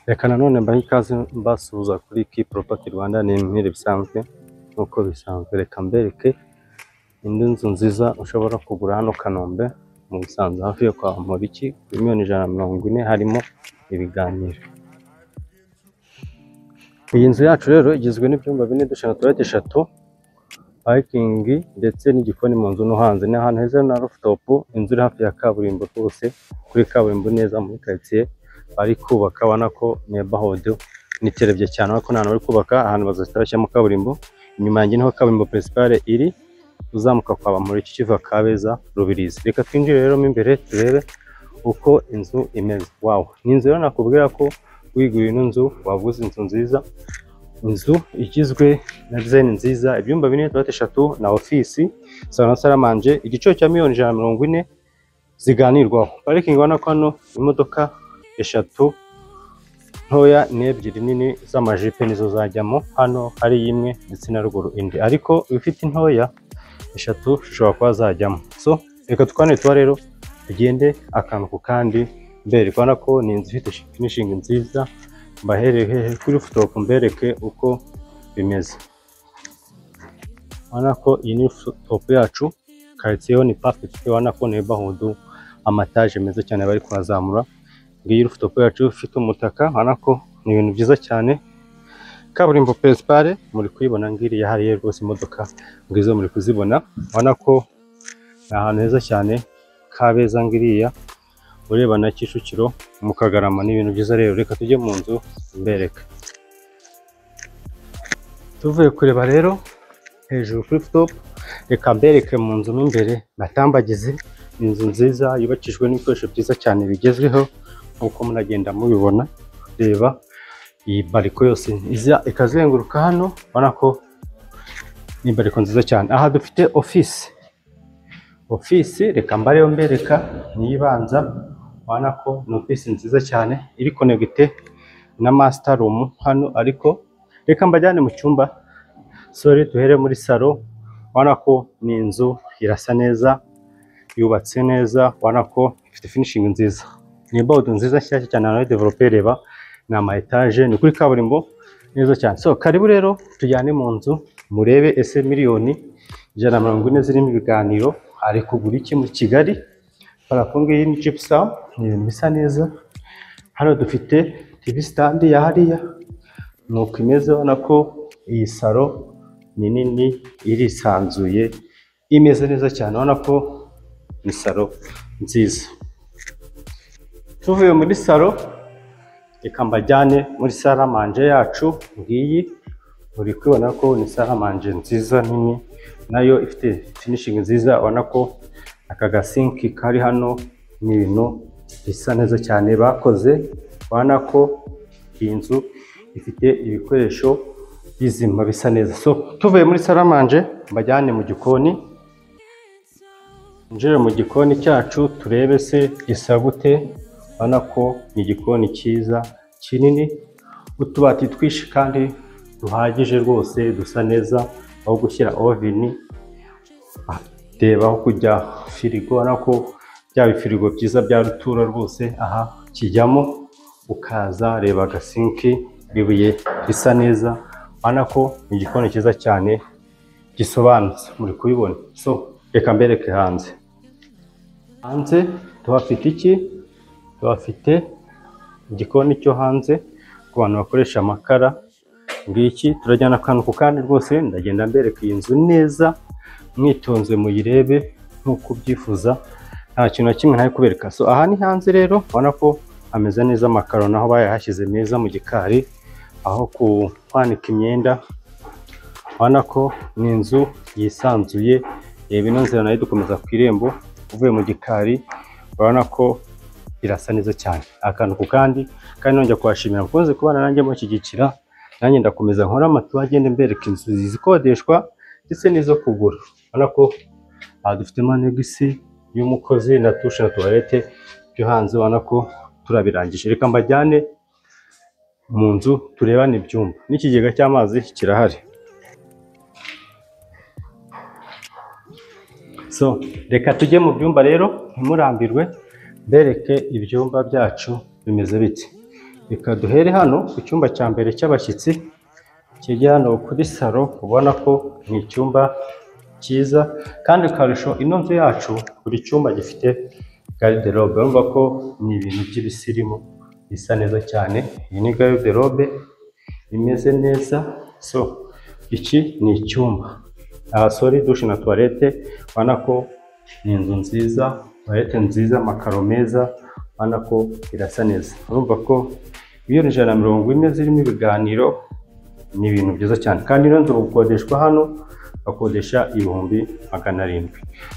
Reka nanone mbahe ikaze mbasuhuza kuri Key Property Rwanda. Ni nk'iri bisanzwe nk'uko bisanzwe, reka mbereke indi nzu nziza ushobora kugura hano Kanombe mu Busanza hafi yo kwa Muriki kuri miliyoni 140 harimo ibiganiro. Iyi nzu yacu rero igizwe n'ibyumba 4 dushana toilette 3, parking ndetse n'igikoni mu nzu no hanze. Ni ahantu heza na rooftop, inzu iri hafi ya kaburimbo rwose, kuri kaburimbo neza muri quartier bari kubaka, wana ko neighborhood niterebye cyane, ariko nta bari kubaka ahantu bazashyira mu kaburimbo. Inyuma yanjye niho kaburimbo principale iri, uzamuka kwa Bamuriki kiva Kabeza Rubirizi. Reka twinjire rero mo imbere turebe uko inzu imeze. Wow, ni inzu rero nakubwira ko wigura ino nzu waguze inzu nziza, inzu igizwe na design nziza, ibyumba 4 toilette 3 na office, salon saramanje, igiciro cya miliyoni 140 ziganirwaho. Parking wana ko hano imodoka 3 ntoya n'ebyiri nini z'amajipe nizo zajyamo. Hano hari imwe ndetse na ruguru indi, ariko ifite intoya 3 ushobora kuba zajyamo. So reka tukane tuba rero tugende akantu ku kandi mbere, kubona ko ni inzu ifite finishing nziza. Mbahereye kuri rooftop mbereke uko bimeze. Ubona ko iyi ni rooftop yacu, quartier ni perfect, ubona ko neighborhood amataje meza cyane bari kwazamura. Ngiyi rooftop yacu ifite umutaka, ubona ko ni ibintu byiza cyane. Kaburimbo principale muri kuyibona ngiriya hariye rwose, imodoka ngizo muri kuzibona. Ubona ko ni ahantu heza cyane, Kabeza ngiriya ureba na Kicukiro mu Kagarama, ni ibintu byiza rero. Reka tujye mu nzu mbereka. Tuvuye kureba rero hejuru kuri rooftop, reka mbereke mu nzu imbere batambagize. Inzu nziza yubakijwe n'ibikoresho byiza cyane bigezweho nkuko munagenda mubibona. Reba iyi bariko yose iza ikazenguruka hano, ubona ko ni bariko nziza cyane. Aha dufite office reka mbareho mbereka nibanza. Ubona ko ni office nziza cyane iri connected na master room hano, ariko reka mbajyane mu cyumba. Sorry, duhere muri salon. Ubona ko ni inzu irasa neza, yubatse neza, ubona ko ifite finishing nziza, ni board nziza cyane cyane na developer. Reba ni ama etage, ni kuri kaburimbo neza cyane. So karibu rero tujyane mu nzu murebe ese miliyoni 140 zirimo ibiganiro ari kugura iki muri Kigali. Parafunge y'ini gypsum ni bisa neza. Hano dufite TV stand ya hariya nuko imeze, ubona ko iyi salon ni nini, irisanzuye, imeze neza cyane, ubona ko ni salon nziza. Tuvuye muri salon reka mbajyane muri saramanje yacu. Ngiyi uri kubona ko ni saramanje nziza nini, nayo ifite finishing nziza. Ubona ko aka gasinki kari hano ni ibintu bisa neza cyane bakoze. Ubona ko iyi nzu ifite ibikoresho bizima bisa neza. So tuvuye muri saramanje mbajyane mu gikoni. Njere mu gikoni cyacu turebe se gisa gute. Ubona ko ni igikoni cyiza kinini, utubati twishi kandi duhagije rwose, dusa neza, aho gushyira oven, reba aho kujya firigo. Ubona ko bya firigo byiza bya rutura rwose aha kijyamo, ukaza reba agasinki bibuye bisa neza. Ubona ko ni igikoni cyiza cyane gisobanutse, muri kubibona. So reka mbereke hanze. Hanze tuhafite iki? Tuhafite igikoni cyo hanze ku bantu bakoresha amakara. Ngiki turajyana akantu ku kandi rwose, ndagenda mbereka iyi nzu neza, mwitonze muyirebe nkuko ubyifuza, nta kintu na kimwe ntari kubereka. So aha ni hanze rero, ubona ko ameze neza, amakaro naho bayahashyize meza mu gikari aho kwanika imyenda. Ubona ko ni inzu yisanzuye. Reba ino nzira nayo dukomeza ku irembo uvuye mu gikari, urabona ko irasa neza cyane, akantu ku kandi. Kandi nongera kubashimira mukunze kubana nanjye mushyigikira, nanjye ndakomeza nkora amatu agende mbereka inzu zikodeshwa ndetse n'izo kugura. Ubona ko aha dufitemo anegisi y'umukozi na tushe na toilette byo hanze. Ubona ko turabirangije. Reka mbajyane mu nzu turebane ibyumba, n'ikigega cy'amazi kirahari. So reka tujye mu byumba rero, ntimurambirwe, mbereke ibyumba byacu bimeze bite. Reka duhere hano ku cyumba cya mbere cy'abashyitsi kijya hano kuri salo. Ubona ko ni icyumba cyiza kandi akarusho, ino nzu yacu buri cyumba gifite garderobe. Urumva ko ni ibintu by'ibisirimu bisa neza cyane. Iyi ni garderobe imeze neza. So iki ni icyumba, sorry, dushe na toilette. Ubona ko ni inzu nziza, toilette nziza, amakaro meza, ubona ko irasa neza. Urumva ko miliyoni 140 zirimo ibiganiro, ni ibintu byiza cyane. Kandi ino nzu gukodeshwa hano bakodesha 700,000.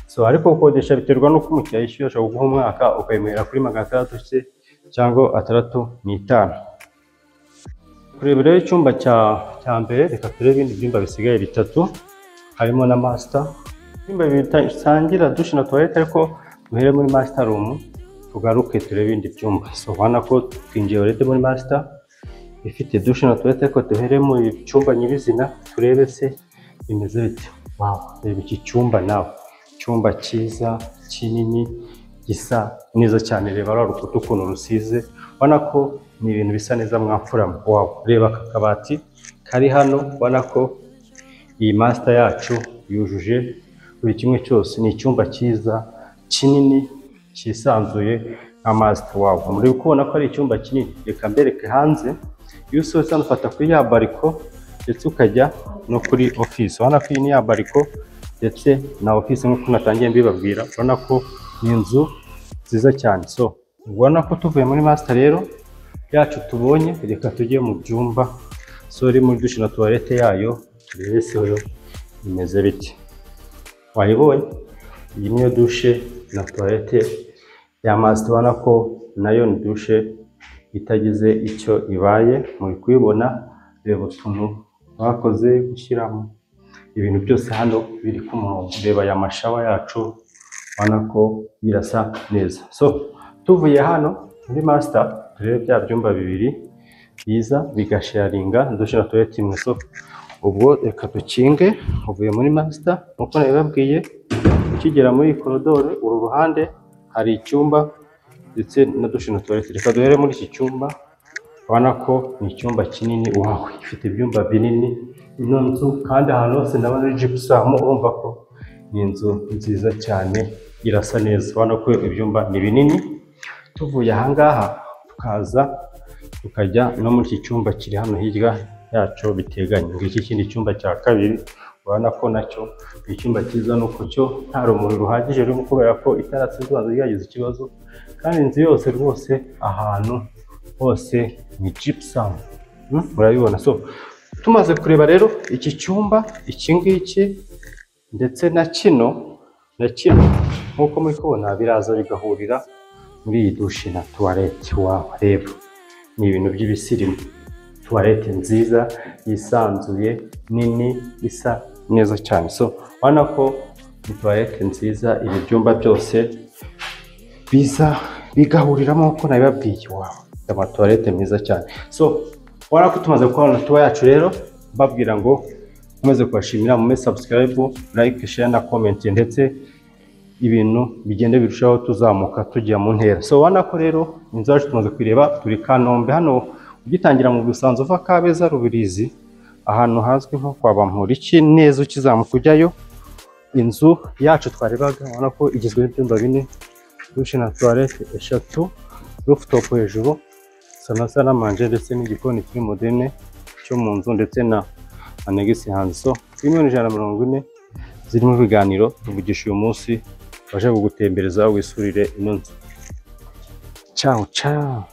So ariko gukodesha biterwa n'uko umukiriya yishyuye. Ashobora kuguha umwaka ukayemera kuri 600 cyangwa 65. Kureba rero icyumba cya mbere, reka turebe ibindi byumba bisigaye bitatu. Harimo na master, ibyumba bitangira dushe na toilette, ariko duhere muri master room tugaruke turebe ibindi byumba. So ubona ko twinjiye already muri master ifite dushe na toilette, ariko duhere mu cyumba nyirizina turebe se bimeze bite. Wow, reba iki cyumba nawe, icyumba cyiza kinini gisa neza cyane. Reba rwa rukuta ukuntu rusize, ubona ko ni ibintu bisa neza mwapfuramo. Wow, reba aka kabati kari hano, ubona ko iyi master yacu yujuje buri kimwe cyose. Ni icyumba cyiza kinini cyisanzuye nka master. Wow, muri kubona ko ari icyumba kinini. Reka mbereke hanze. Iyo usohotse hano ufata kuri ya bariko ndetse ukajya no kuri office. Ubona ko iyi ni ya bariko ndetse na office nk'uko natangiye mbibabwira. Ubona ko ni inzu nziza cyane. So ubona ko tuvuye muri master rero yacu tubonye, reka tujye mu byumba. Sorry, muri dushe na toilette yayo turebe se yo imeze bite. Wayibonye? Iyi niyo dushe na toilette ya master. Ubona ko nayo ni dushe itagize icyo ibaye. Muri kuyibona, reba utuntu bakoze gushyiramo ibintu byose hano biri ku murongo. Reba aya mashawa yacu, ubona ko birasa neza. So tuvuye hano muri master turebe bya byumba bibiri biza bigasharinga dushe na toilette imwe. So ubwo reka dukinge. Uvuye muri master nkuko nabibabwiye, ukigera muri koridoro uru ruhande hari icyumba ndetse na dushe na toilette. Reka duhere muri iki cyumba. Ubona ko ni icyumba kinini. Wow, ifite ibyumba binini ino nzu, kandi ahantu hose ndabona ari gypsum. Urumva ko ni inzu nziza cyane, irasa neza. Ubona ko ibyumba ni binini. Tuvuye ahangaha tukaza tukajya no muri iki cyumba kiri hano hirya yacu biteganye. Ngiki kindi cyumba cya kabiri. Ubona ko nacyo ni icyumba cyiza, nuko cyo nta rumuri ruhagije rurimo kubera ko itara sinzanze ryagize ikibazo. Kandi inzu yose rwose ahantu hose ni gypsum. Murabibona. So tumaze kureba rero iki cyumba, iki ngiki ndetse na kino nkuko muri kubona biraza bigahurira muri iyi dushe na toilette. Wow, reba ni ibintu by'ibisirimu. Toilette nziza yisanzuye, nini, isa neza cyane. So ubona ko ni toilette nziza, ibi byumba byose biza bigahuriramo uko nabibabwiye. Wow, ama toilette meza cyane. So ubona ko tumaze kubona tuba yacu rero, mbabwira ngo mumaze kubashimira, mume subscribe, like, share na comment, ndetse ibintu bigende birushaho tuzamuka tujya mu ntera. So ubona ko rero inzu yacu tumaze kwireba. Turi Kanombe hano ugitangira mu Busanza uva Kabeza Rubirizi, ahantu hazwi nko kwa Bamporiki, neza ukizamuka ujyayo. Inzu yacu twarebaga, ubona ko igizwe n'ibyumba 4, dushe na toilette 3, rooftop hejuru, sana manje ndetse n'igikoni kiri moderne cyo mu nzu, ndetse na annex hanze. So miliyoni 140 zirimo ibiganiro tuvugisha uyu munsi, baje kugutembereza wisurire ino nzu. Ciao ciao.